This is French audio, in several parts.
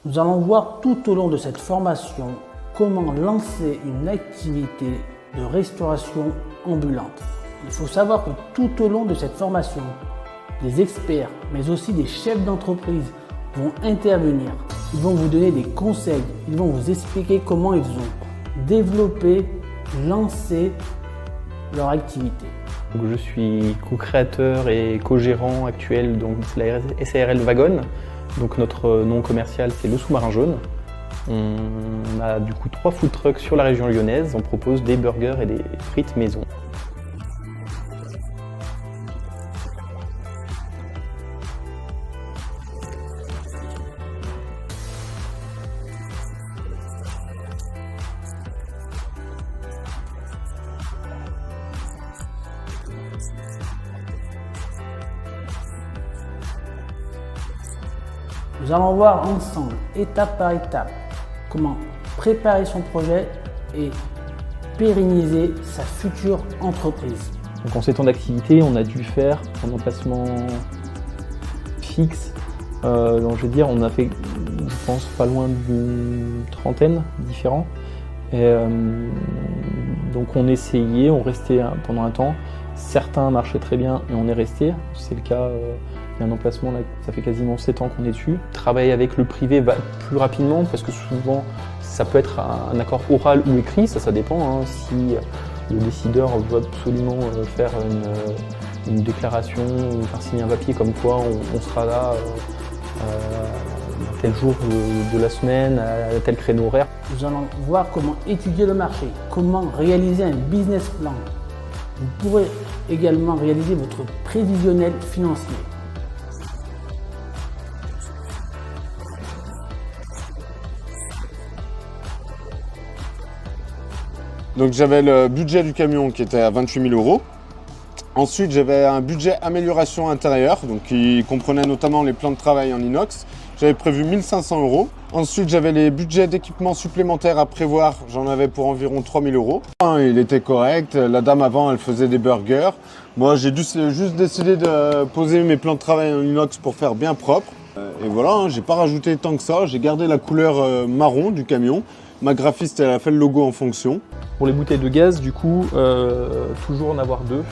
Nous allons voir tout au long de cette formation comment lancer une activité de restauration ambulante. Il faut savoir que tout au long de cette formation, des experts, mais aussi des chefs d'entreprise vont intervenir. Ils vont vous donner des conseils, ils vont vous expliquer comment ils ont développé, lancé leur activité. Donc, je suis co-créateur et co-gérant actuel de la SARL Wagon. Donc, notre nom commercial, c'est le Sous-Marin Jaune. On a du coup 3 food trucks sur la région lyonnaise. On propose des burgers et des frites maison. Nous allons voir ensemble, étape par étape, comment préparer son projet et pérenniser sa future entreprise. Donc en 7 ans d'activité, on a dû faire un emplacement fixe. Donc je veux dire, on a fait, je pense, pas loin d'une trentaine différents. Et, donc on essayait, on restait pendant un temps. Certains marchaient très bien et on est resté. C'est le cas. Il y a un emplacement, là, ça fait quasiment 7 ans qu'on est dessus. Travailler avec le privé va plus rapidement parce que souvent ça peut être un accord oral ou écrit, ça dépend. Si le décideur veut absolument faire une déclaration ou faire signer un papier comme quoi on sera là tel jour de la semaine, à tel créneau horaire. Nous allons voir comment étudier le marché, comment réaliser un business plan. Vous pourrez également réaliser votre prévisionnel financier. Donc j'avais le budget du camion qui était à 28 000 €. Ensuite j'avais un budget amélioration intérieure, donc qui comprenait notamment les plans de travail en inox. J'avais prévu 1 500 €. Ensuite j'avais les budgets d'équipement supplémentaires à prévoir, j'en avais pour environ 3 000 €. Il était correct, la dame avant elle faisait des burgers. Moi j'ai juste décidé de poser mes plans de travail en inox pour faire bien propre. Et voilà, j'ai pas rajouté tant que ça, j'ai gardé la couleur marron du camion. Ma graphiste elle a fait le logo en fonction. Pour les bouteilles de gaz, du coup, toujours en avoir 2.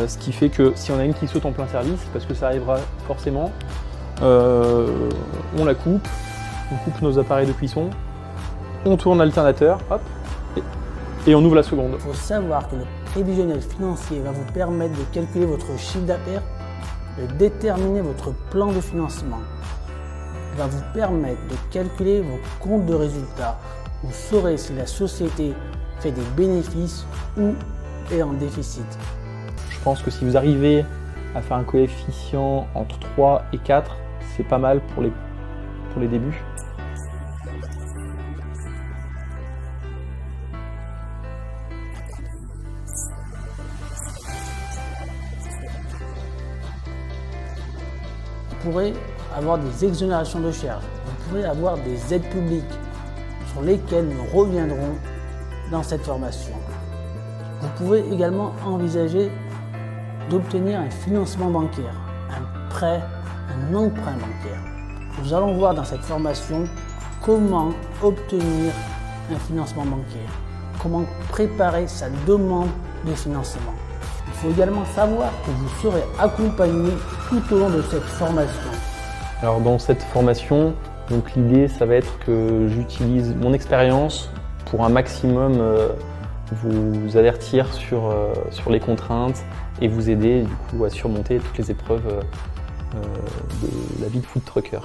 Ce qui fait que si on a une qui saute en plein service, parce que ça arrivera forcément, on la coupe, on coupe nos appareils de cuisson, on tourne l'alternateur, hop, et on ouvre la seconde. Il faut savoir que le prévisionnel financier va vous permettre de calculer votre chiffre d'affaires, de déterminer votre plan de financement. Il va vous permettre de calculer vos comptes de résultats. Vous saurez si la société fait des bénéfices ou est en déficit. Je pense que si vous arrivez à faire un coefficient entre 3 et 4, c'est pas mal pour les débuts. Vous pourrez avoir des exonérations de charges. Vous pourrez avoir des aides publiques sur lesquelles nous reviendrons dans cette formation. Vous pouvez également envisager d'obtenir un financement bancaire, un prêt, un emprunt bancaire. Nous allons voir dans cette formation comment obtenir un financement bancaire, comment préparer sa demande de financement. Il faut également savoir que vous serez accompagné tout au long de cette formation. Alors dans cette formation, donc l'idée ça va être que j'utilise mon expérience pour un maximum vous avertir sur les contraintes et vous aider du coup à surmonter toutes les épreuves de la vie de food trucker.